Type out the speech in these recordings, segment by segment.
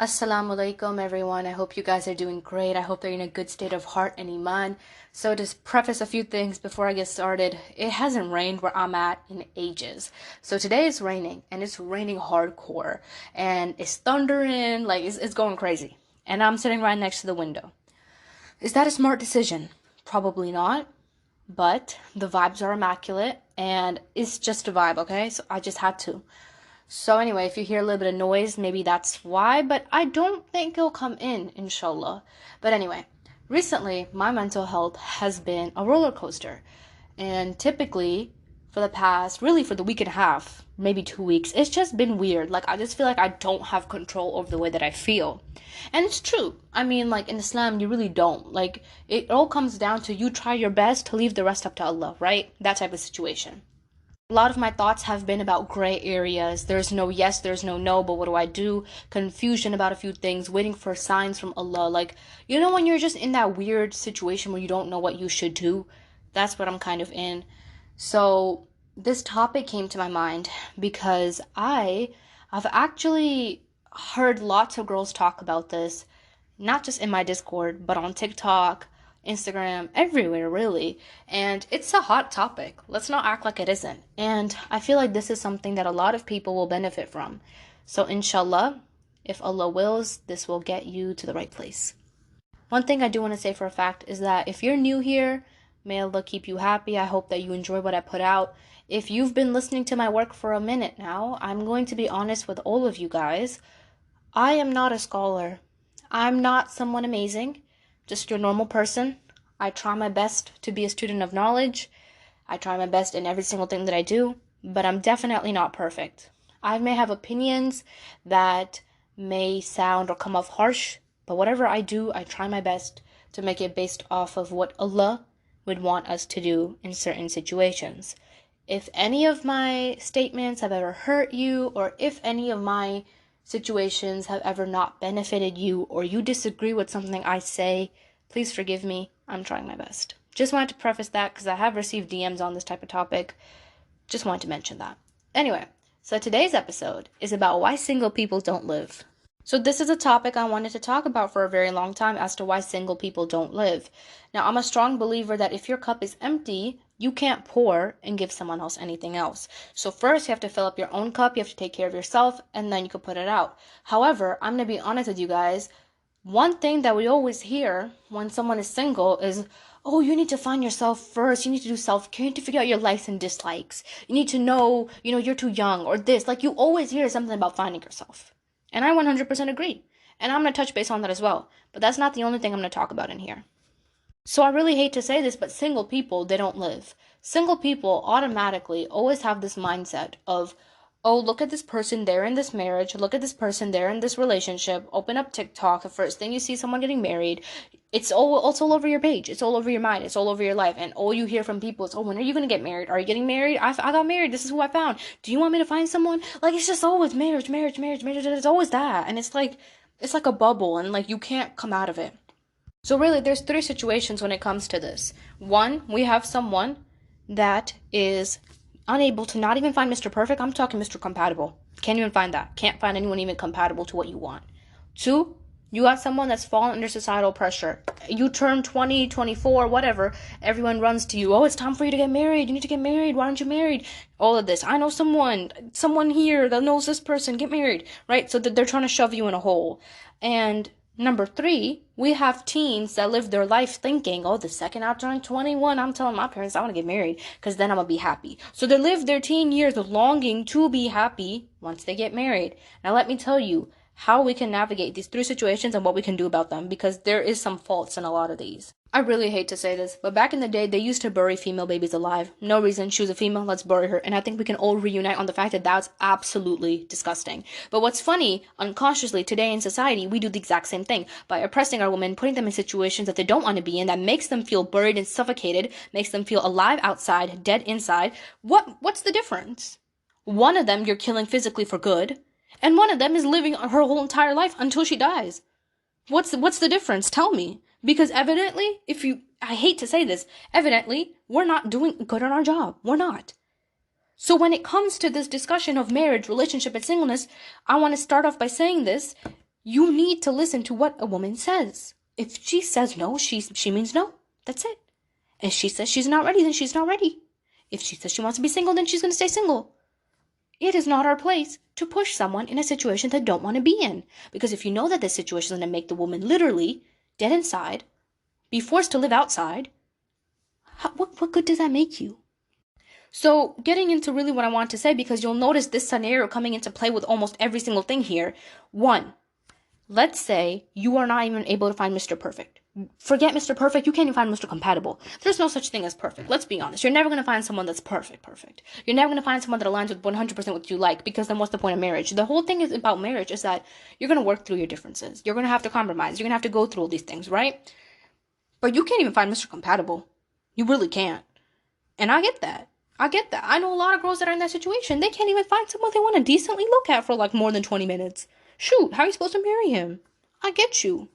Assalamu alaikum everyone. I hope you guys are doing great. I hope they're in a good state of heart and iman. So to preface a few things before I get started, it hasn't rained where I'm at in ages. So today it's raining and it's raining hardcore and it's thundering, like it's going crazy. And I'm sitting right next to the window. Is that a smart decision? Probably not, but the vibes are immaculate and it's just a vibe, okay? So I just had to. So anyway, if you hear a little bit of noise, maybe that's why, but I don't think it'll come in, inshallah. But anyway, recently my mental health has been a roller coaster. And typically for the week and a half, maybe 2 weeks, it's just been weird. Like I just feel like I don't have control over the way that I feel. And it's true. I mean, like in Islam, you really don't. Like it all comes down to you try your best to leave the rest up to Allah, right? That type of situation. A lot of my thoughts have been about gray areas. There's no yes, there's no no, but what do I do? Confusion about a few things, waiting for signs from Allah. Like, you know, when you're just in that weird situation where you don't know what you should do? That's what I'm kind of in. So, this topic came to my mind because I've actually heard lots of girls talk about this, not just in my Discord, but on TikTok, Instagram, everywhere really. And it's a hot topic. Let's not act like it isn't. And I feel like this is something that a lot of people will benefit from. So inshallah, if Allah wills, this will get you to the right place. One thing I do want to say for a fact is that if you're new here, may Allah keep you happy. I hope that you enjoy what I put out. If you've been listening to my work for a minute now, I'm going to be honest with all of you guys. I am not a scholar. I'm not someone amazing. Just your normal person. I try my best to be a student of knowledge. I try my best in every single thing that I do, but I'm definitely not perfect. I may have opinions that may sound or come off harsh, but whatever I do, I try my best to make it based off of what Allah would want us to do in certain situations. If any of my statements have ever hurt you, or if any of my situations have ever not benefited you, or you disagree with something I say, please forgive me. I'm trying my best. Just wanted to preface that because I have received DMs on this type of topic. Just wanted to mention that. Anyway, so today's episode is about why single people don't live. So this is a topic I wanted to talk about for a very long time as to why single people don't live. Now, I'm a strong believer that if your cup is empty, you can't pour and give someone else anything else. So first, you have to fill up your own cup, you have to take care of yourself, and then you can put it out. However, I'm going to be honest with you guys. One thing that we always hear when someone is single is, oh, you need to find yourself first. You need to do self-care. You need to figure out your likes and dislikes. You need to know, you're too young or this. Like you always hear something about finding yourself. And I 100% agree. And I'm going to touch base on that as well. But that's not the only thing I'm going to talk about in here. So I really hate to say this, but single people, they don't live. Single people automatically always have this mindset of, oh, look at this person, they're in this marriage. Look at this person, they're in this relationship. Open up TikTok. The first thing you see someone getting married, it's all over your page. It's all over your mind. It's all over your life. And all you hear from people is, oh, when are you going to get married? Are you getting married? I got married. This is who I found. Do you want me to find someone? Like, it's just always marriage. It's always that. And it's like a bubble and like you can't come out of it. So really, there's three situations when it comes to this. One, we have someone that is unable to not even find Mr. Perfect. I'm talking Mr. Compatible. Can't even find that. Can't find anyone even compatible to what you want. Two, you got someone that's fallen under societal pressure. You turn 20, 24, whatever. Everyone runs to you. Oh, it's time for you to get married. You need to get married. Why aren't you married? All of this. I know someone here that knows this person. Get married. Right? So they're trying to shove you in a hole. And number three, we have teens that live their life thinking, oh, the second I turn 21, I'm telling my parents I want to get married because then I'm going to be happy. So they live their teen years longing to be happy once they get married. Now, let me tell you how we can navigate these three situations and what we can do about them because there is some faults in a lot of these. I really hate to say this, but back in the day, they used to bury female babies alive. No reason. She was a female. Let's bury her. And I think we can all reunite on the fact that that's absolutely disgusting. But what's funny, unconsciously, today in society, we do the exact same thing. By oppressing our women, putting them in situations that they don't want to be in, that makes them feel buried and suffocated, makes them feel alive outside, dead inside. What's the difference? One of them you're killing physically for good, and one of them is living her whole entire life until she dies. What's the difference? Tell me. Because evidently, I hate to say this, evidently, we're not doing good on our job. We're not. So when it comes to this discussion of marriage, relationship, and singleness, I want to start off by saying this. You need to listen to what a woman says. If she says no, she means no. That's it. If she says she's not ready, then she's not ready. If she says she wants to be single, then she's going to stay single. It is not our place to push someone in a situation they don't want to be in. Because if you know that this situation is going to make the woman literally dead inside, be forced to live outside, what good does that make you? So getting into really what I want to say, because you'll notice this scenario coming into play with almost every single thing here. One, let's say you are not even able to find Mr. Perfect. Forget Mr. Perfect, you can't even find Mr. Compatible. There's no such thing as perfect. Let's be honest. You're never going to find someone that's perfect. You're never going to find someone that aligns with 100% what you like, because then what's the point of marriage? The whole thing is about marriage is that you're going to work through your differences. You're going to have to compromise. You're going to have to go through all these things, right? But you can't even find Mr. Compatible. You really can't. And I get that. I know a lot of girls that are in that situation. They can't even find someone they want to decently look at for like more than 20 minutes. Shoot, how are you supposed to marry him? I get you.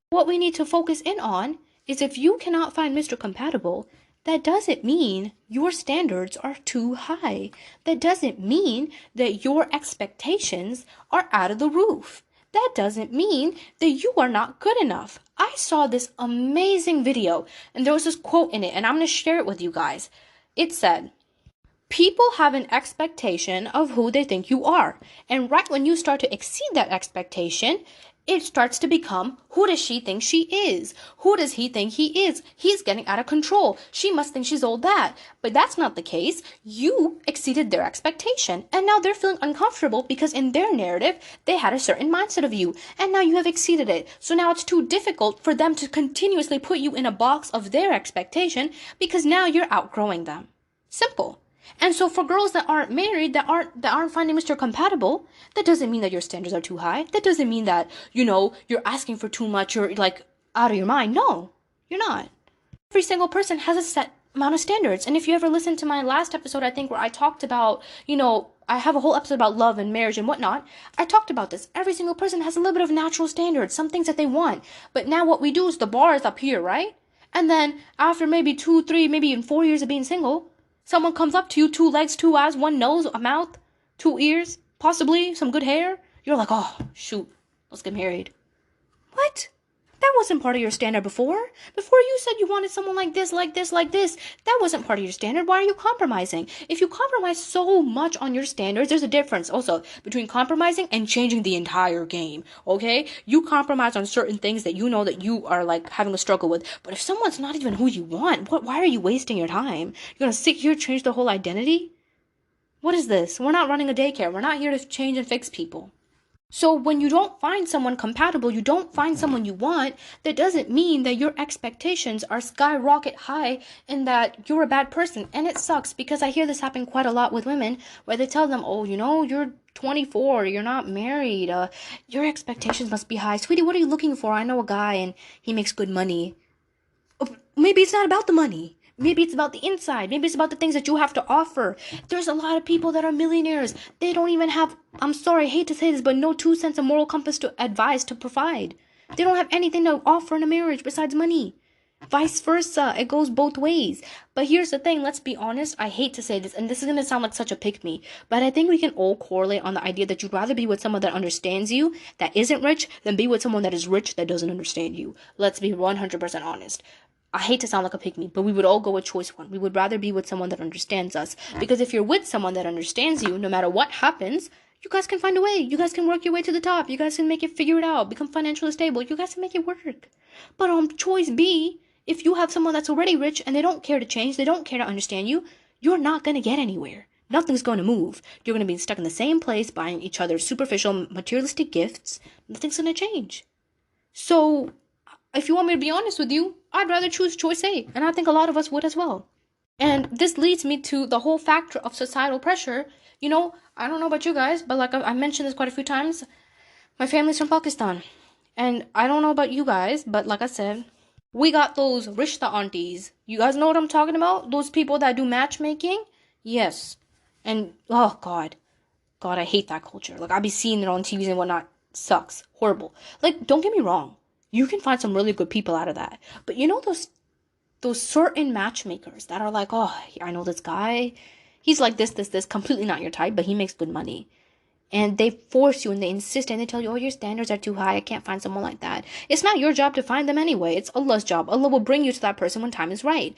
What we need to focus in on is if you cannot find Mr. Compatible, that doesn't mean your standards are too high. That doesn't mean that your expectations are out of the roof. That doesn't mean that you are not good enough. I saw this amazing video, and there was this quote in it, and I'm going to share it with you guys. It said, people have an expectation of who they think you are. And right when you start to exceed that expectation, it starts to become, who does she think she is? Who does he think he is? He's getting out of control. She must think she's all that. But that's not the case. You exceeded their expectation. And now they're feeling uncomfortable because in their narrative, they had a certain mindset of you. And now you have exceeded it. So now it's too difficult for them to continuously put you in a box of their expectation because now you're outgrowing them. Simple. And so for girls that aren't married, that aren't finding Mr. Compatible, that doesn't mean that your standards are too high. That doesn't mean that, you're asking for too much, you're like out of your mind. No, you're not. Every single person has a set amount of standards. And if you ever listened to my last episode, I think where I talked about, I have a whole episode about love and marriage and whatnot. I talked about this. Every single person has a little bit of natural standards, some things that they want. But now what we do is the bar is up here, right? And then after maybe 2, 3, maybe even 4 years of being single, someone comes up to you, 2 legs, 2 eyes, 1 nose, a mouth, 2 ears, possibly some good hair. You're like, oh, shoot, let's get married. What? That wasn't part of your standard before. Before you said you wanted someone like this, like this, like this. That wasn't part of your standard. Why are you compromising? If you compromise so much on your standards, there's a difference also between compromising and changing the entire game, okay? You compromise on certain things that you know that you are like having a struggle with. But if someone's not even who you want, why are you wasting your time? You're going to sit here, change the whole identity? What is this? We're not running a daycare. We're not here to change and fix people. So when you don't find someone compatible, you don't find someone you want, that doesn't mean that your expectations are skyrocket high and that you're a bad person. And it sucks because I hear this happen quite a lot with women where they tell them, oh, you're 24, you're not married, your expectations must be high. Sweetie, what are you looking for? I know a guy and he makes good money. Maybe it's not about the money. Maybe it's about the inside. Maybe it's about the things that you have to offer. There's a lot of people that are millionaires. They don't even have, I'm sorry, I hate to say this, but no 2 cents of moral compass to advise to provide. They don't have anything to offer in a marriage besides money. Vice versa. It goes both ways. But here's the thing. Let's be honest. I hate to say this, and this is going to sound like such a pick-me, but I think we can all correlate on the idea that you'd rather be with someone that understands you, that isn't rich, than be with someone that is rich, that doesn't understand you. Let's be 100% honest. I hate to sound like a pick-me, but we would all go with choice one. We would rather be with someone that understands us. Because if you're with someone that understands you, no matter what happens, you guys can find a way. You guys can work your way to the top. You guys can figure it out, become financially stable. You guys can make it work. But on choice B, if you have someone that's already rich and they don't care to change, they don't care to understand you, you're not going to get anywhere. Nothing's going to move. You're going to be stuck in the same place buying each other superficial materialistic gifts. Nothing's going to change. So if you want me to be honest with you, I'd rather choose choice A, and I think a lot of us would as well. And this leads me to the whole factor of societal pressure. I don't know about you guys, but like I mentioned this quite a few times, my family's from Pakistan. And I don't know about you guys, but like I said, we got those rishta aunties. You guys know what I'm talking about? Those people that do matchmaking? Yes. And, oh, God, I hate that culture. Like, I be seeing it on TVs and whatnot. Sucks. Horrible. Like, don't get me wrong. You can find some really good people out of that. But those certain matchmakers that are like, oh, I know this guy. He's like this, completely not your type, but he makes good money. and they force you and they insist and they tell you, oh, your standards are too high, I can't find someone like that. It's not your job to find them anyway. It's Allah's job. Allah will bring you to that person when time is right.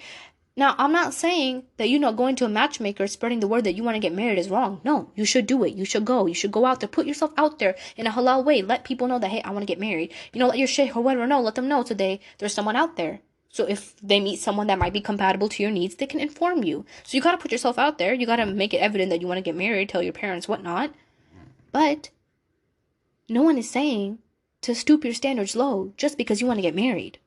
Now, I'm not saying that going to a matchmaker, spreading the word that you want to get married is wrong. No, you should do it. You should go. You should go out there. Put yourself out there in a halal way. Let people know that, hey, I want to get married. Let your sheikh or whatever know. Let them know today there's someone out there. So if they meet someone that might be compatible to your needs, they can inform you. So you got to put yourself out there. You got to make it evident that you want to get married, tell your parents, whatnot. But no one is saying to stoop your standards low just because you want to get married.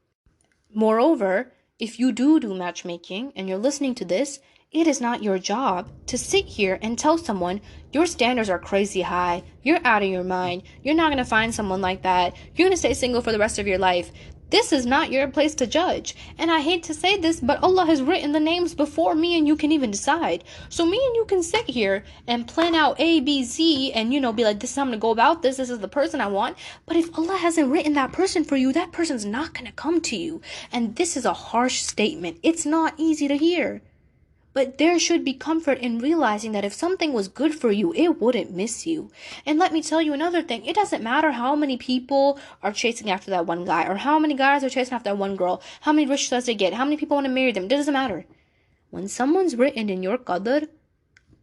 Moreover, if you do matchmaking and you're listening to this, it is not your job to sit here and tell someone your standards are crazy high, you're out of your mind, you're not going to find someone like that, you're going to stay single for the rest of your life. This is not your place to judge. And I hate to say this, but Allah has written the names before me and you can even decide. So me and you can sit here and plan out A, B, Z and, be like, this is how I'm going to go about this. This is the person I want. But if Allah hasn't written that person for you, that person's not going to come to you. And this is a harsh statement. It's not easy to hear. But there should be comfort in realizing that if something was good for you, it wouldn't miss you. And let me tell you another thing. It doesn't matter how many people are chasing after that one guy, or how many guys are chasing after that one girl, how many rishtas they get, how many people want to marry them. It doesn't matter. When someone's written in your qadr,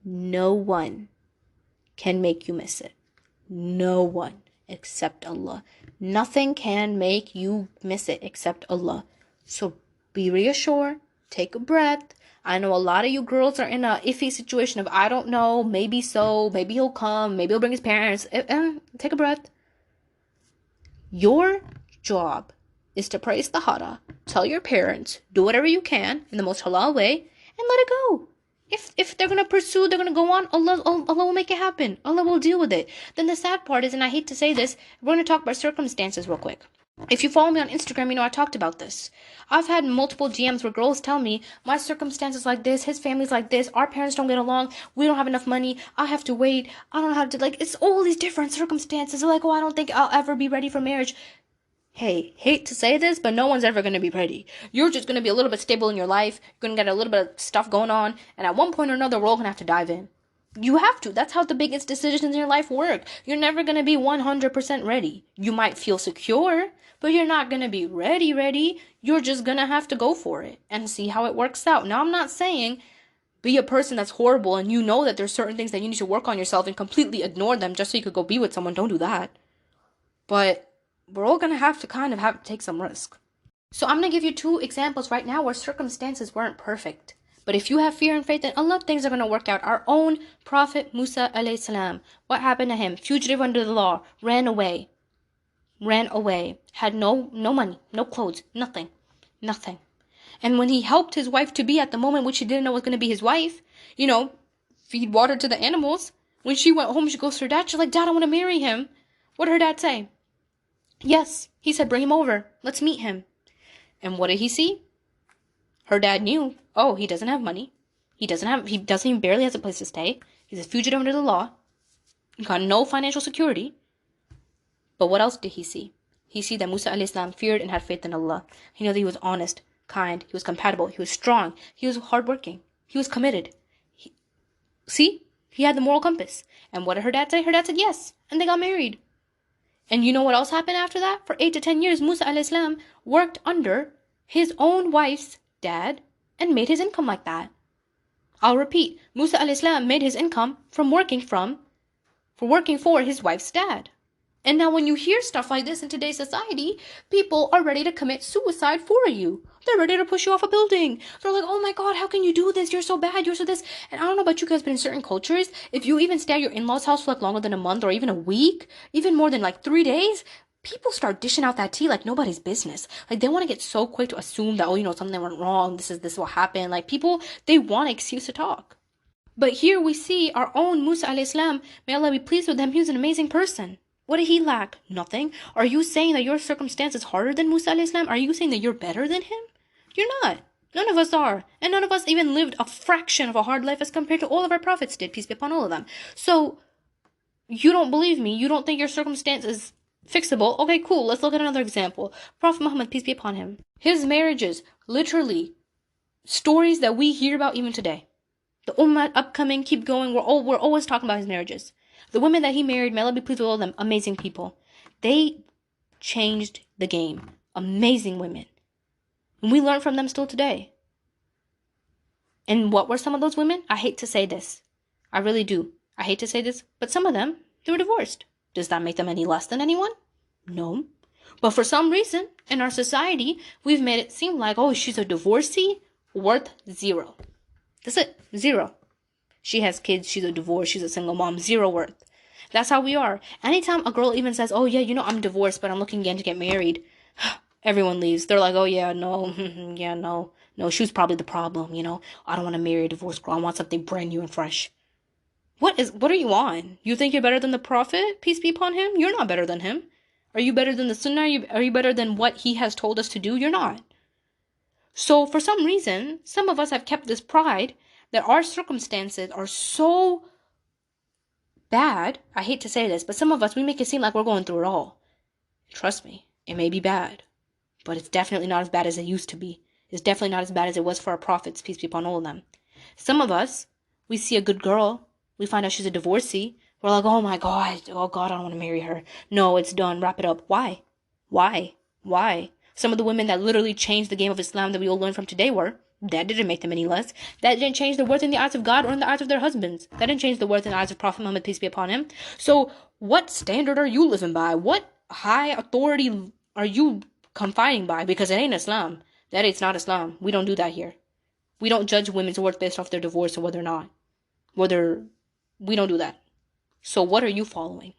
no one can make you miss it. No one except Allah. Nothing can make you miss it except Allah. So be reassured. Take a breath. I know a lot of you girls are in a iffy situation of, I don't know, maybe so, maybe he'll come, maybe he'll bring his parents. Take a breath. Your job is to pray istihara, tell your parents, do whatever you can in the most halal way, and let it go. If they're going to pursue, they're going to go on, Allah will make it happen. Allah will deal with it. Then the sad part is, and I hate to say this, we're going to talk about circumstances real quick. If you follow me on Instagram, I talked about this. I've had multiple DMs where girls tell me, my circumstances like this, his family's like this, our parents don't get along, we don't have enough money, I have to wait, I don't know how to, it's all these different circumstances. They're like, oh, I don't think I'll ever be ready for marriage. Hey, hate to say this, but no one's ever going to be ready. You're just going to be a little bit stable in your life, you're going to get a little bit of stuff going on, and at one point or another, we're all going to have to dive in. You have to. That's how the biggest decisions in your life work. You're never going to be 100% ready. You might feel secure, but you're not going to be ready. You're just going to have to go for it and see how it works out. Now, I'm not saying be a person that's horrible and you know that there's certain things that you need to work on yourself and completely ignore them just so you could go be with someone. Don't do that. But we're all going to have to take some risk. So I'm going to give you 2 examples right now where circumstances weren't perfect. But if you have fear and faith in Allah, things are going to work out. Our own Prophet Musa alayhi salam, what happened to him? Fugitive under the law, ran away, had no money, no clothes, nothing. And when he helped his wife to be at the moment which he didn't know was going to be his wife, feed water to the animals. When she went home, she goes to her dad. She's like, Dad, I want to marry him. What did her dad say? Yes. He said, bring him over. Let's meet him. And what did he see? Her dad knew, oh, he doesn't have money. He even barely has a place to stay. He's a fugitive under the law. He got no financial security. But what else did he see? He see that Musa alayhi salam feared and had faith in Allah. He knew that he was honest, kind, he was compatible, he was strong, he was hardworking, he was committed. He had the moral compass. And what did her dad say? Her dad said yes. And they got married. And you know what else happened after that? For 8 to 10 years, Musa alayhi salam worked under his own wife's dad and made his income like that. I'll repeat, Musa alayhi salam made his income from working for his wife's dad. And now when you hear stuff like this in today's society, people are ready to commit suicide for you. They're ready to push you off a building. They're like, oh my God, how can you do this? You're so bad, you're so this. And I don't know about you guys, but in certain cultures, if you even stay at your in-laws' house for longer than a month or even a week, even more than 3 days, people start dishing out that tea like nobody's business. They want to get so quick to assume that, something went wrong. This is what happened. People, they want an excuse to talk. But here we see our own Musa alayhi salam, may Allah be pleased with him, he was an amazing person. What did he lack? Nothing. Are you saying that your circumstance is harder than Musa alayhi salam? Are you saying that you're better than him? You're not. None of us are. And none of us even lived a fraction of a hard life as compared to all of our prophets did, peace be upon all of them. So, you don't believe me. You don't think your circumstance is fixable. Okay, cool. Let's look at another example. Prophet Muhammad, peace be upon him. His marriages, literally, stories that we hear about even today. The ummah upcoming, keep going. We're always talking about his marriages. The women that he married, may Allah be pleased with all of them, amazing people. They changed the game. Amazing women. And we learn from them still today. And what were some of those women? I hate to say this. I really do. I hate to say this, but some of them, they were divorced. Does that make them any less than anyone? No. But for some reason, in our society, we've made it seem like, oh, she's a divorcee, worth zero. That's it. Zero. She has kids, she's a divorce, she's a single mom, zero worth. That's how we are. Anytime a girl even says, oh yeah, I'm divorced, but I'm looking again to get married, everyone leaves. They're like, oh yeah, no, yeah, no, she was probably the problem, I don't want to marry a divorced girl. I want something brand new and fresh. What are you on? You think you're better than the Prophet? Peace be upon him? You're not better than him. Are you better than the Sunnah? Are you better than what he has told us to do? You're not. So for some reason, some of us have kept this pride that our circumstances are so bad. I hate to say this, but some of us, we make it seem like we're going through it all. Trust me, it may be bad, but it's definitely not as bad as it used to be. It's definitely not as bad as it was for our prophets, peace be upon all of them. Some of us, we see a good girl, we find out she's a divorcee, we're like, oh my God, I don't want to marry her. No, it's done, wrap it up. Why? Some of the women that literally changed the game of Islam that we all learned from today that didn't make them any less. That didn't change their worth in the eyes of God or in the eyes of their husbands. That didn't change the worth in the eyes of Prophet Muhammad, peace be upon him. So what standard are you living by? What high authority are you confining by? Because it ain't Islam. That it's not Islam. We don't do that here. We don't judge women's worth based off their divorce or whether or not. We don't do that. So what are you following?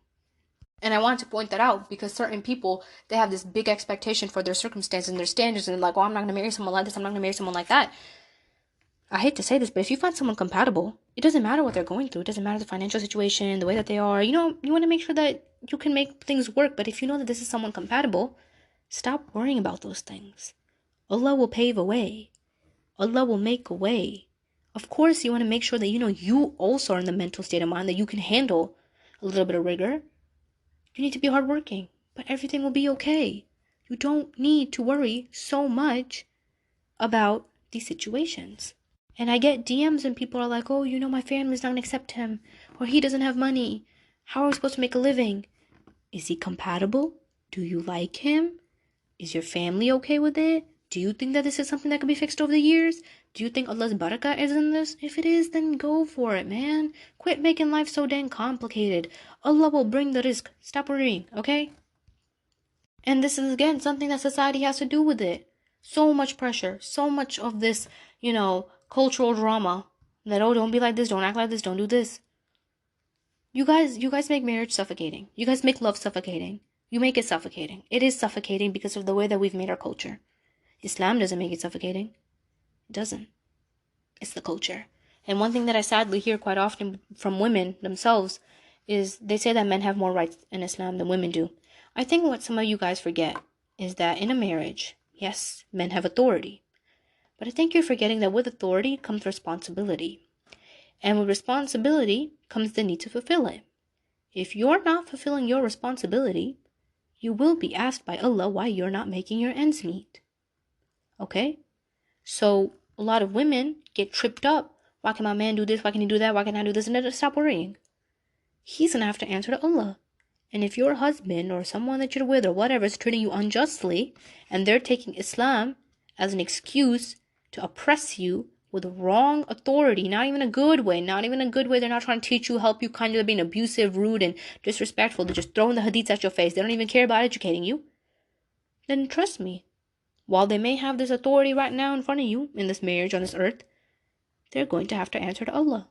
And I want to point that out because certain people, they have this big expectation for their circumstances and their standards, and they're like, oh, I'm not going to marry someone like this, I'm not going to marry someone like that. I hate to say this, but if you find someone compatible, it doesn't matter what they're going through. It doesn't matter the financial situation, the way that they are. You want to make sure that you can make things work. But if you know that this is someone compatible, stop worrying about those things. Allah will pave a way. Allah will make a way. Of course, you want to make sure that you also are in the mental state of mind that you can handle a little bit of rigor. You need to be hardworking, but everything will be okay. You don't need to worry so much about these situations. And I get DMs and people are like, oh, my family's not going to accept him, or he doesn't have money. How are we supposed to make a living? Is he compatible? Do you like him? Is your family okay with it? Do you think that this is something that can be fixed over the years? Do you think Allah's barakah is in this? If it is, then go for it, man. Quit making life so dang complicated. Allah will bring the rizq. Stop worrying, okay? And this is, again, something that society has to do with it. So much pressure. So much of this, cultural drama. That, oh, don't be like this. Don't act like this. Don't do this. You guys make marriage suffocating. You guys make love suffocating. You make it suffocating. It is suffocating because of the way that we've made our culture. Islam doesn't make it suffocating. It doesn't. It's the culture. And one thing that I sadly hear quite often from women themselves is they say that men have more rights in Islam than women do. I think what some of you guys forget is that in a marriage, yes, men have authority. But I think you're forgetting that with authority comes responsibility. And with responsibility comes the need to fulfill it. If you're not fulfilling your responsibility, you will be asked by Allah why you're not making your ends meet. Okay? So a lot of women get tripped up. Why can my man do this? Why can he do that? Why can I do this? And then stop worrying. He's going to have to answer to Allah. And if your husband or someone that you're with or whatever is treating you unjustly, and they're taking Islam as an excuse to oppress you with wrong authority, not even a good way, they're not trying to teach you, help you, kind of being abusive, rude, and disrespectful, they're just throwing the hadiths at your face, they don't even care about educating you, then trust me, while they may have this authority right now in front of you, in this marriage on this earth, they're going to have to answer to Allah.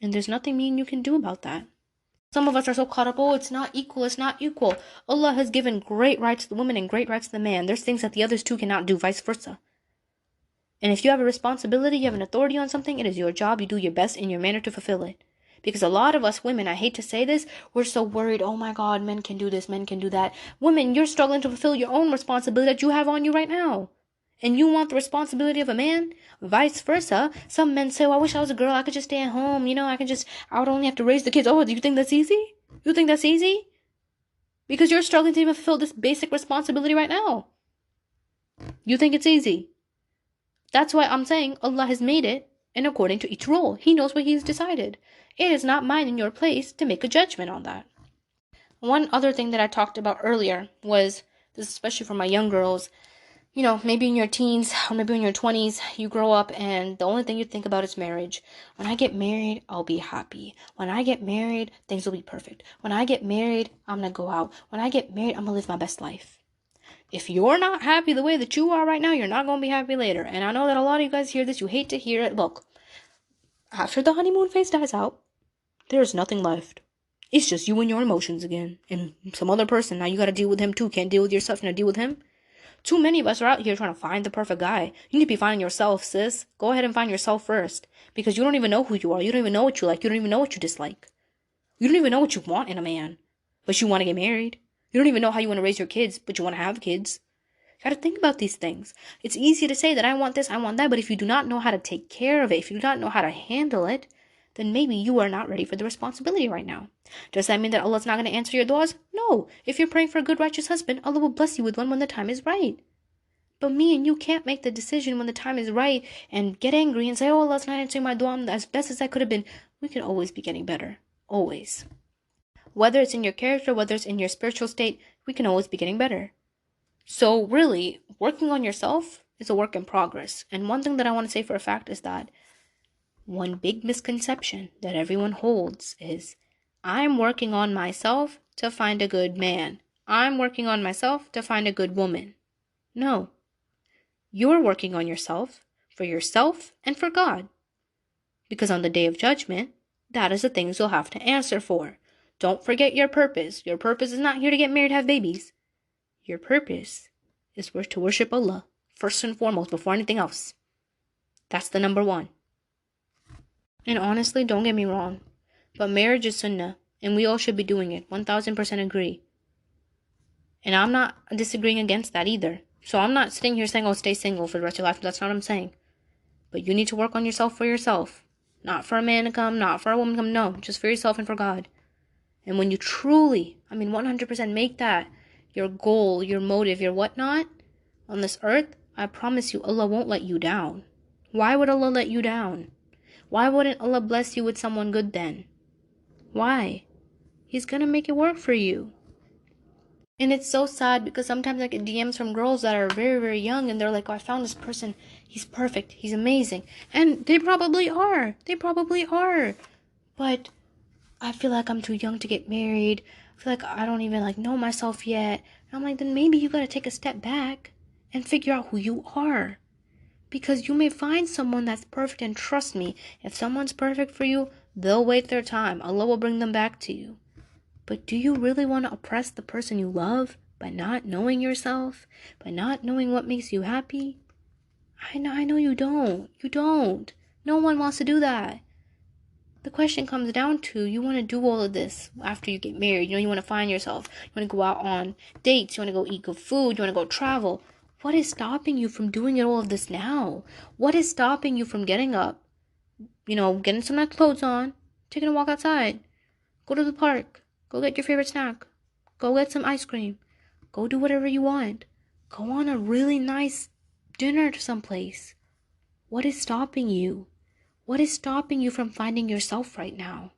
And there's nothing me and you can do about that. Some of us are so caught up, oh, it's not equal. Allah has given great rights to the woman and great rights to the man. There's things that the others two cannot do, vice versa. And if you have a responsibility, you have an authority on something, it is your job, you do your best in your manner to fulfill it. Because a lot of us women, I hate to say this, we're so worried, oh my God, men can do this, men can do that. Women, you're struggling to fulfill your own responsibility that you have on you right now. And you want the responsibility of a man? Vice versa. Some men say, well, I wish I was a girl, I could just stay at home, I would only have to raise the kids. Oh, do you think that's easy? You think that's easy? Because you're struggling to even fulfill this basic responsibility right now. You think it's easy? That's why I'm saying Allah has made it, and according to each rule, He knows what He's decided. It is not mine and your place to make a judgment on that. One other thing that I talked about earlier was, this is especially for my young girls, maybe in your teens or maybe in your 20s, you grow up and the only thing you think about is marriage. When I get married, I'll be happy. When I get married, things will be perfect. When I get married, I'm going to go out. When I get married, I'm going to live my best life. If you're not happy the way that you are right now, you're not going to be happy later. And I know that a lot of you guys hear this. You hate to hear it. Look, after the honeymoon phase dies out, there's nothing left. It's just you and your emotions again. And some other person. Now you got to deal with him too. Can't deal with yourself. You got to deal with him. Too many of us are out here trying to find the perfect guy. You need to be finding yourself, sis. Go ahead and find yourself first. Because you don't even know who you are. You don't even know what you like. You don't even know what you dislike. You don't even know what you want in a man. But you want to get married. You don't even know how you want to raise your kids. But you want to have kids. You got to think about these things. It's easy to say that I want this, I want that. But if you do not know how to take care of it, if you do not know how to handle it, then maybe you are not ready for the responsibility right now. Does that mean that Allah's not going to answer your du'as? No. If you're praying for a good, righteous husband, Allah will bless you with one when the time is right. But me and you can't make the decision when the time is right and get angry and say, oh, Allah's not answering my dua as best as I could have been. We can always be getting better. Always. Whether it's in your character, whether it's in your spiritual state, we can always be getting better. So really, working on yourself is a work in progress. And one thing that I want to say for a fact is that one big misconception that everyone holds is, I'm working on myself to find a good man. I'm working on myself to find a good woman. No. You're working on yourself and for God. Because on the day of judgment, that is the things you'll have to answer for. Don't forget your purpose. Your purpose is not here to get married, have babies. Your purpose is to worship Allah, first and foremost, before anything else. That's the number one. And honestly, don't get me wrong, but marriage is sunnah, and we all should be doing it. 1000% agree. And I'm not disagreeing against that either. So I'm not sitting here saying, oh, stay single for the rest of your life. That's not what I'm saying. But you need to work on yourself for yourself. Not for a man to come, not for a woman to come. No, just for yourself and for God. And when you truly, 100% make that your goal, your motive, your whatnot on this earth, I promise you, Allah won't let you down. Why would Allah let you down? Why wouldn't Allah bless you with someone good then? Why? He's gonna make it work for you. And it's so sad because sometimes I get DMs from girls that are very, very young and they're like, oh, I found this person. He's perfect. He's amazing. And they probably are. But I feel like I'm too young to get married. I feel like I don't even know myself yet. And I'm like, then maybe you gotta take a step back and figure out who you are. Because you may find someone that's perfect, and trust me, if someone's perfect for you, they'll wait their time. Allah will bring them back to you. But do you really want to oppress the person you love by not knowing yourself? By not knowing what makes you happy? I know you don't. You don't. No one wants to do that. The question comes down to, you want to do all of this after you get married. You want to find yourself. You want to go out on dates. You want to go eat good food. You want to go travel. What is stopping you from doing all of this now? What is stopping you from getting up, getting some nice clothes on, taking a walk outside, go to the park, go get your favorite snack, go get some ice cream, go do whatever you want, go on a really nice dinner to someplace? What is stopping you? What is stopping you from finding yourself right now?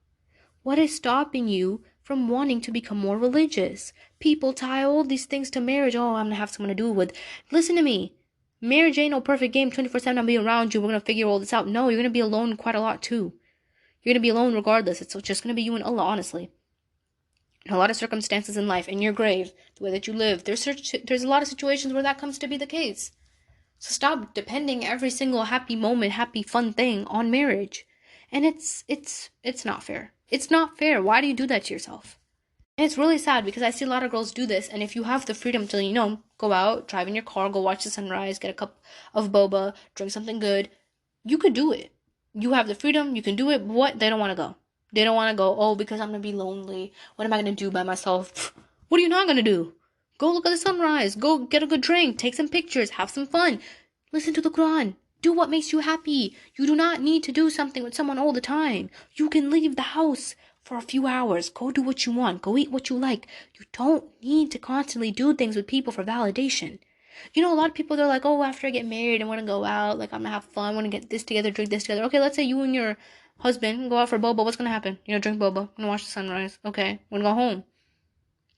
What is stopping you from wanting to become more religious? People tie all these things to marriage. Oh, I'm going to have someone to do it with. Listen to me. Marriage ain't no perfect game. 24/7 I'll be around you. We're going to figure all this out. No, you're going to be alone quite a lot too. You're going to be alone regardless. It's just going to be you and Allah, honestly. In a lot of circumstances in life, in your grave, the way that you live, there's a lot of situations where that comes to be the case. So stop depending every single happy moment, happy fun thing on marriage. And it's not fair. It's not fair. Why do you do that to yourself? And it's really sad because I see a lot of girls do this. And if you have the freedom to, go out, drive in your car, go watch the sunrise, get a cup of boba, drink something good, you could do it. You have the freedom. You can do it. But what? They don't want to go. They don't want to go, oh, because I'm going to be lonely. What am I going to do by myself? What are you not going to do? Go look at the sunrise. Go get a good drink. Take some pictures. Have some fun. Listen to the Quran. Do what makes you happy. You do not need to do something with someone all the time. You can leave the house for a few hours. Go do what you want. Go eat what you like. You don't need to constantly do things with people for validation. A lot of people, they're like, oh, after I get married, I want to go out. I'm going to have fun. I want to get this together, drink this together. Okay, let's say you and your husband, go out for boba. What's gonna happen? Drink boba. Gonna watch the sunrise. Okay, I'm gonna go home.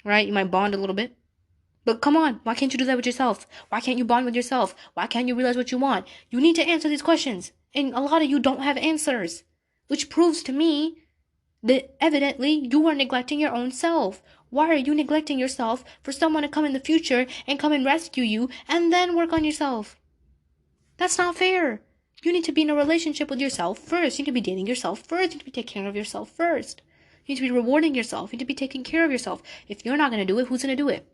Right? You might bond a little bit. But come on, why can't you do that with yourself? Why can't you bond with yourself? Why can't you realize what you want? You need to answer these questions. And a lot of you don't have answers. Which proves to me that evidently you are neglecting your own self. Why are you neglecting yourself for someone to come in the future and come and rescue you and then work on yourself? That's not fair. You need to be in a relationship with yourself first. You need to be dating yourself first. You need to be taking care of yourself first. You need to be rewarding yourself. You need to be taking care of yourself. If you're not going to do it, who's going to do it?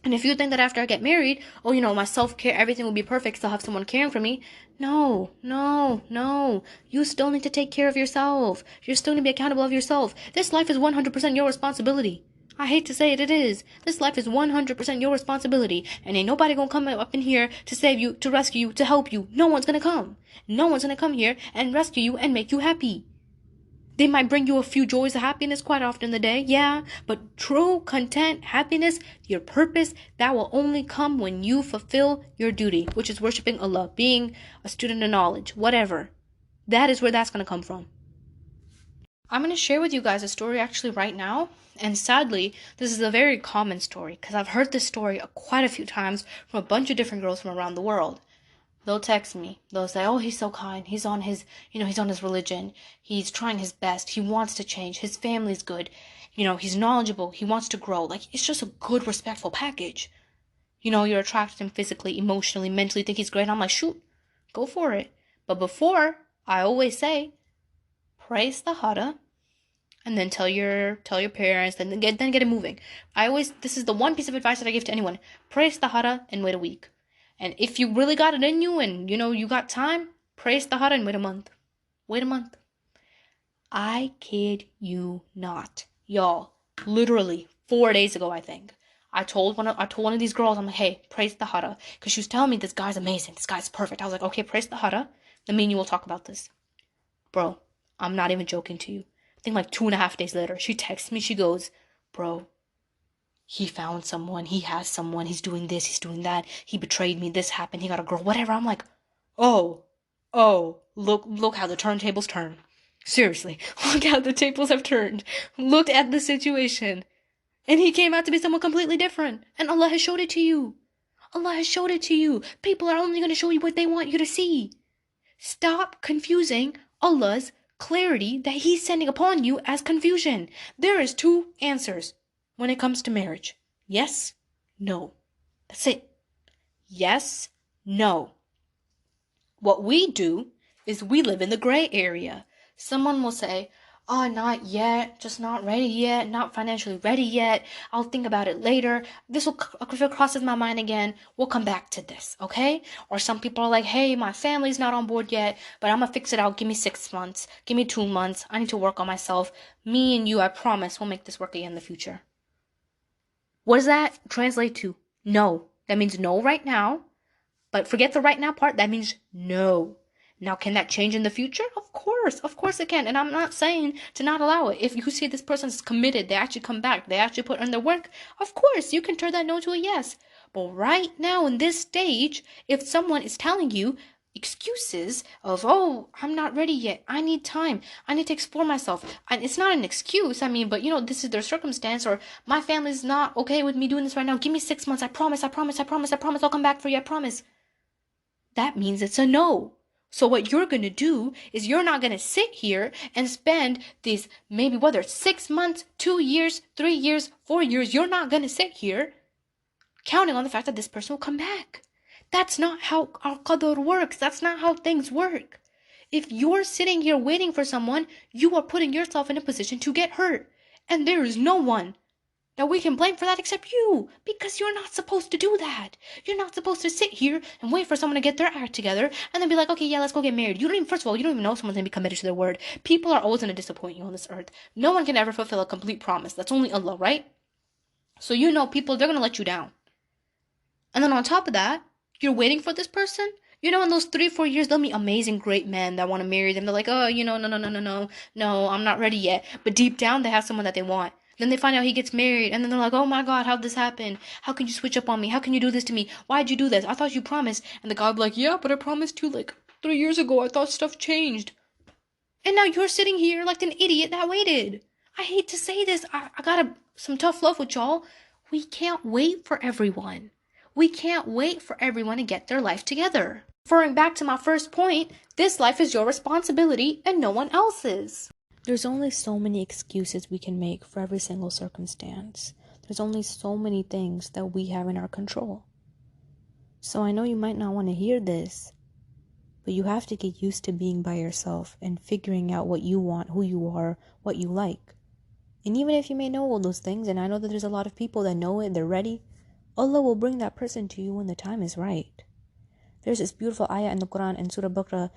And if you think that after I get married, my self-care, everything will be perfect, so I'll have someone caring for me. No. You still need to take care of yourself. You still need to be accountable of yourself. This life is 100% your responsibility. I hate to say it, it is. This life is 100% your responsibility. And ain't nobody gonna come up in here to save you, to rescue you, to help you. No one's gonna come. No one's gonna come here and rescue you and make you happy. They might bring you a few joys of happiness quite often in the day, yeah, but true content, happiness, your purpose, that will only come when you fulfill your duty, which is worshiping Allah, being a student of knowledge, whatever. That is where that's going to come from. I'm going to share with you guys a story actually right now, and sadly, this is a very common story, because I've heard this story quite a few times from a bunch of different girls from around the world. They'll text me. They'll say, oh, he's so kind. He's on his religion. He's trying his best. He wants to change. His family's good. He's knowledgeable. He wants to grow. Like, it's just a good, respectful package. You're attracted to him physically, emotionally, mentally, think he's great. I'm like, shoot, go for it. But before, I always say, pray istihara, and then tell your parents, then get it moving. This is the one piece of advice that I give to anyone. Pray istihara and wait a week. And if you really got it in you and, you got time, pray istihara and wait a month. Wait a month. I kid you not. Y'all, literally 4 days ago, I think, I told one of these girls, I'm like, hey, pray istihara. Because she was telling me this guy's amazing. This guy's perfect. I was like, okay, pray istihara. Then me and you will talk about this. Bro, I'm not even joking to you. I think like 2.5 days later, she texts me. She goes, bro, he found someone, he has someone, he's doing this, he's doing that, he betrayed me, this happened, he got a girl, whatever. I'm like, oh, look how the turntables turn. Seriously, look how the tables have turned. Look at the situation. And he came out to be someone completely different. And Allah has showed it to you. Allah has showed it to you. People are only going to show you what they want you to see. Stop confusing Allah's clarity that he's sending upon you as confusion. There is 2 answers when it comes to marriage. Yes, no. That's it. Yes, no. What we do is we live in the gray area. Someone will say, oh, not yet, just not ready yet, not financially ready yet, I'll think about it later, this will, if it crosses my mind again, we'll come back to this, okay? Or some people are like, hey, my family's not on board yet, but I'm gonna fix it out, give me 6 months, give me 2 months, I need to work on myself, me and you, I promise, we'll make this work again in the future. What does that translate to? No. That means no right now. But forget the right now part. That means no. Now, can that change in the future? Of course it can. And I'm not saying to not allow it. If you see this person is committed, they actually come back, they actually put in their work, of course, you can turn that no to a yes. But right now, in this stage, if someone is telling you excuses of, oh, I'm not ready yet, I need time, I need to explore myself, and it's not an excuse, but this is their circumstance, or my family's not okay with me doing this right now, give me 6 months, I promise, I'll come back for you, I promise. That means it's a no. So what you're going to do is you're not going to sit here and spend these, maybe whether it's 6 months, 2 years, 3 years, 4 years, you're not going to sit here counting on the fact that this person will come back. That's not how our qadr works. That's not how things work. If you're sitting here waiting for someone, you are putting yourself in a position to get hurt. And there is no one that we can blame for that except you, because you're not supposed to do that. You're not supposed to sit here and wait for someone to get their act together and then be like, okay, yeah, let's go get married. First of all, you don't even know someone's going to be committed to their word. People are always going to disappoint you on this earth. No one can ever fulfill a complete promise. That's only Allah, right? So people, they're going to let you down. And then on top of that, you're waiting for this person? In those 3-4 years, they'll meet amazing, great men that want to marry them. They're like, oh, no, I'm not ready yet. But deep down, they have someone that they want. Then they find out he gets married, and then they're like, oh my God, how'd this happen? How can you switch up on me? How can you do this to me? Why'd you do this? I thought you promised. And the guy would be like, yeah, but I promised you like 3 years ago. I thought stuff changed. And now you're sitting here like an idiot that waited. I hate to say this. I got some tough love with y'all. We can't wait for everyone. We can't wait for everyone to get their life together. Referring back to my first point, this life is your responsibility and no one else's. There's only so many excuses we can make for every single circumstance. There's only so many things that we have in our control. So I know you might not want to hear this, but you have to get used to being by yourself and figuring out what you want, who you are, what you like. And even if you may know all those things, and I know that there's a lot of people that know it, they're ready, Allah will bring that person to you when the time is right. There's this beautiful ayah in the Quran in Surah Baqarah,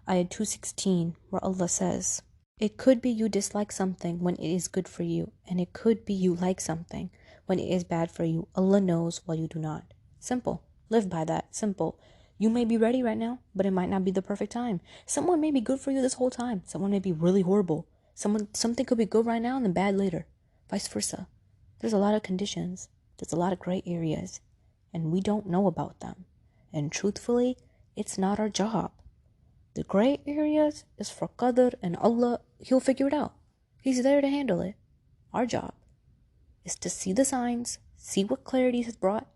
ayah 216, where Allah says, it could be you dislike something when it is good for you, and it could be you like something when it is bad for you. Allah knows while you do not. Simple. Live by that. Simple. You may be ready right now, but it might not be the perfect time. Someone may be good for you this whole time. Someone may be really horrible. Something could be good right now and then bad later. Vice versa. There's a lot of conditions. There's a lot of gray areas, and we don't know about them. And truthfully, it's not our job. The gray areas is for Qadr, and Allah, He'll figure it out. He's there to handle it. Our job is to see the signs, see what clarity has brought,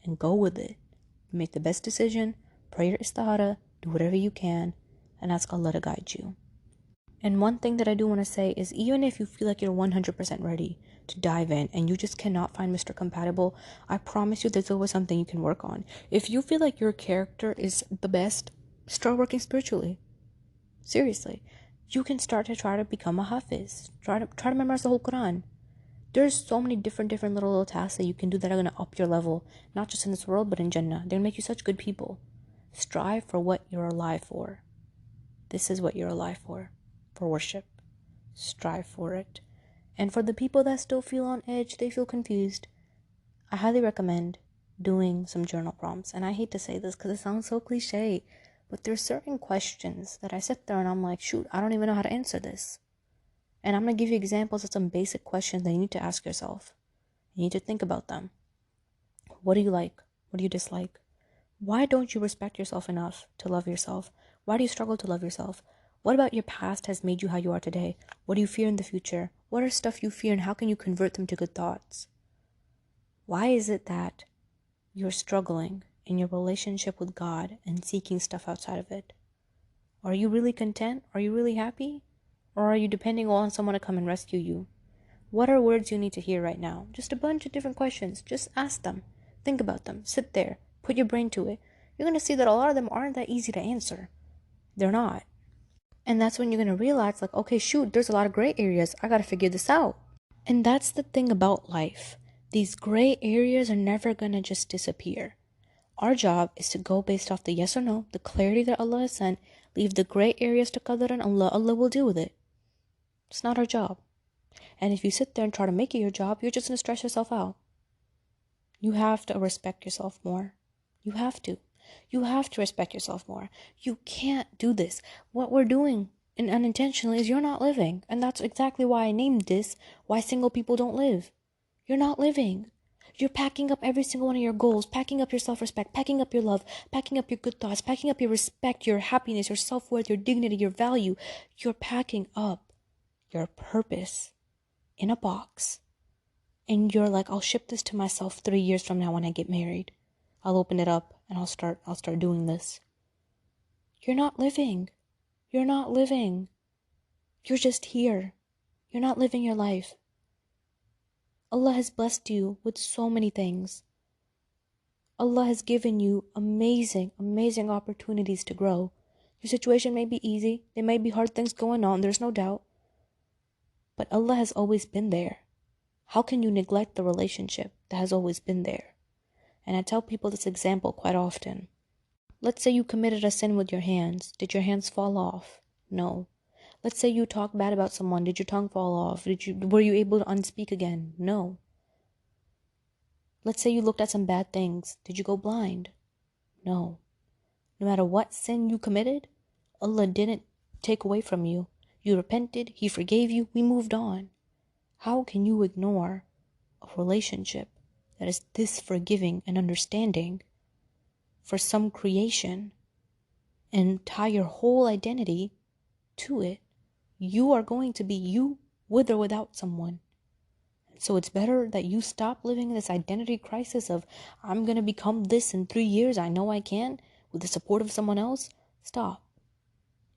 and go with it. Make the best decision, pray your istihara, do whatever you can, and ask Allah to guide you. And one thing that I do want to say is, even if you feel like you're 100% ready to dive in and you just cannot find Mr. Compatible, I promise you there's always something you can work on. If you feel like your character is the best, start working spiritually. Seriously. You can start to try to become a hafiz. Try to memorize the whole Quran. There's so many different little tasks that you can do that are going to up your level, not just in this world, but in Jannah. They're going to make you such good people. Strive for what you're alive for. This is what you're alive for worship. Strive for it. And for the people that still feel on edge, they feel confused, I highly recommend doing some journal prompts. And I hate to say this because it sounds so cliche, but there's certain questions that I sit there and I'm like, shoot, I don't even know how to answer this. And I'm going to give you examples of some basic questions that you need to ask yourself. You need to think about them. What do you like? What do you dislike? Why don't you respect yourself enough to love yourself? Why do you struggle to love yourself? What about your past has made you how you are today? What do you fear in the future? What are stuff you fear and how can you convert them to good thoughts? Why is it that you're struggling in your relationship with God and seeking stuff outside of it? Are you really content? Are you really happy? Or are you depending on someone to come and rescue you? What are words you need to hear right now? Just a bunch of different questions. Just ask them. Think about them. Sit there. Put your brain to it. You're going to see that a lot of them aren't that easy to answer. They're not. And that's when you're going to realize, like, okay, shoot, there's a lot of gray areas. I got to figure this out. And that's the thing about life. These gray areas are never going to just disappear. Our job is to go based off the yes or no, the clarity that Allah has sent, leave the gray areas to Qadr and Allah. Allah will deal with it. It's not our job. And if you sit there and try to make it your job, you're just going to stress yourself out. You have to respect yourself more. You have to. You have to respect yourself more. You can't do this. What we're doing unintentionally is you're not living. And that's exactly why I named this, Why Single People Don't Live. You're not living. You're packing up every single one of your goals, packing up your self-respect, packing up your love, packing up your good thoughts, packing up your respect, your happiness, your self-worth, your dignity, your value. You're packing up your purpose in a box. And you're like, I'll ship this to myself 3 years from now when I get married. I'll open it up and I'll start doing this. You're not living. You're not living. You're just here. You're not living your life. Allah has blessed you with so many things. Allah has given you amazing opportunities to grow. Your situation may be easy. There may be hard things going on. There's no doubt. But Allah has always been there. How can you neglect the relationship that has always been there? And I tell people this example quite often. Let's say you committed a sin with your hands. Did your hands fall off? No. Let's say you talked bad about someone. Did your tongue fall off? Were you able to unspeak again? No. Let's say you looked at some bad things. Did you go blind? No. No matter what sin you committed, Allah didn't take away from you. You repented, He forgave you, we moved on. How can you ignore a relationship that is this forgiving and understanding for some creation and tie your whole identity to it? You are going to be you with or without someone. So it's better that you stop living in this identity crisis of, I'm going to become this in 3 years. I know I can with the support of someone else. Stop.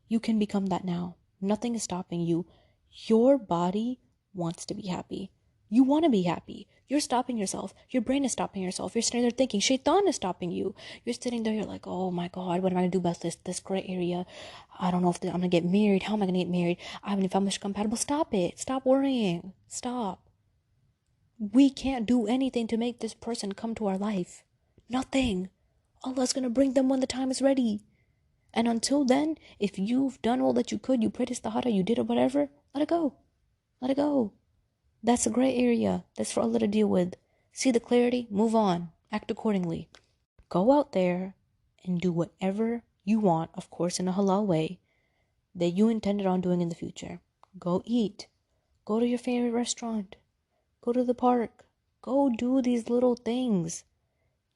You can become that now. Nothing is stopping you. Your body wants to be happy. You want to be happy. You're stopping yourself. Your brain is stopping yourself. You're sitting there thinking, Shaitan is stopping you. You're sitting there, you're like, oh my God, what am I going to do about this gray area? I don't know if I'm going to get married. How am I going to get married? I haven't found much compatible. Stop it. Stop worrying. Stop. We can't do anything to make this person come to our life. Nothing. Allah's going to bring them when the time is ready. And until then, if you've done all that you could, you prayed istihara, you did or whatever, let it go. Let it go. That's a gray area. That's for Allah to deal with. See the clarity, move on, act accordingly. Go out there and do whatever you want, of course in a halal way, that you intended on doing in the future. Go eat. Go to your favorite restaurant. Go to the park. Go do these little things.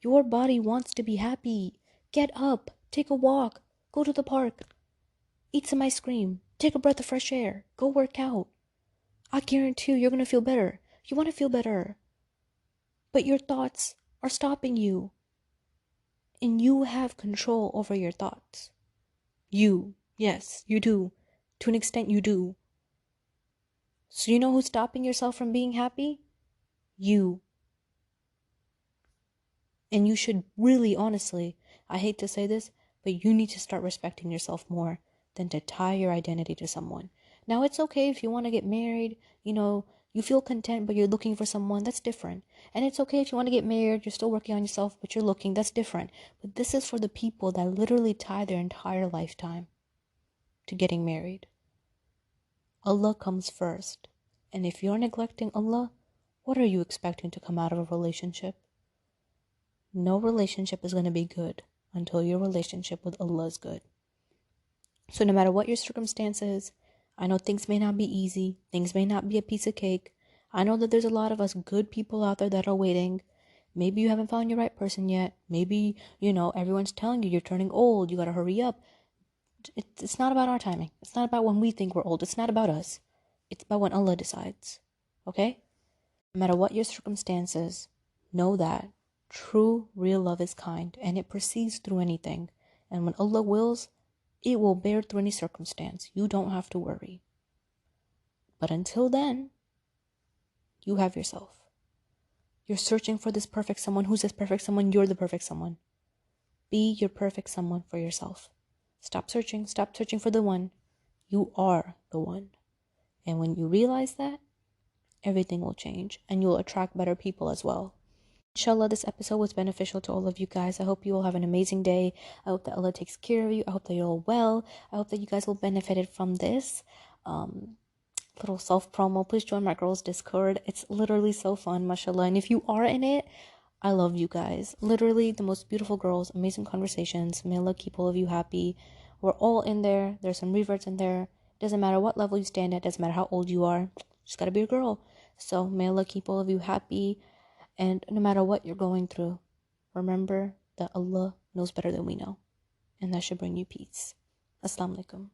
Your body wants to be happy. Get up. Take a walk. Go to the park. Eat some ice cream. Take a breath of fresh air. Go work out. I guarantee you're going to feel better. You want to feel better. But your thoughts are stopping you. And you have control over your thoughts. You. Yes, you do. To an extent, you do. So you know who's stopping yourself from being happy? You. And you should really, honestly, I hate to say this, but you need to start respecting yourself more than to tie your identity to someone. Now, it's okay if you want to get married, you feel content, but you're looking for someone, that's different. And it's okay if you want to get married, you're still working on yourself, but you're looking, that's different. But this is for the people that literally tie their entire lifetime to getting married. Allah comes first. And if you're neglecting Allah, what are you expecting to come out of a relationship? No relationship is going to be good until your relationship with Allah is good. So no matter what your circumstances, I know things may not be easy. Things may not be a piece of cake. I know that there's a lot of us good people out there that are waiting. Maybe you haven't found your right person yet. Maybe, everyone's telling you you're turning old. You got to hurry up. It's not about our timing. It's not about when we think we're old. It's not about us. It's about when Allah decides. Okay? No matter what your circumstances, know that true, real love is kind, and it proceeds through anything. And when Allah wills, it will bear through any circumstance. You don't have to worry. But until then, you have yourself. You're searching for this perfect someone. Who's this perfect someone? You're the perfect someone. Be your perfect someone for yourself. Stop searching. Stop searching for the one. You are the one. And when you realize that, everything will change, and you'll attract better people as well. Inshallah, this episode was beneficial to all of you guys. I hope you all have an amazing day. I hope that Allah takes care of you. I hope that you're all well. I hope that you guys will benefit from this little self-promo. Please join my girls' Discord. It's literally so fun, mashallah. And if you are in it, I love you guys. Literally the most beautiful girls, amazing conversations. May Allah keep all of you happy. We're all in there. There's some reverts in there. Doesn't matter what level you stand at. Doesn't matter how old you are. Just gotta be a girl. So may Allah keep all of you happy. And no matter what you're going through, remember that Allah knows better than we know. And that should bring you peace. Assalamu alaikum.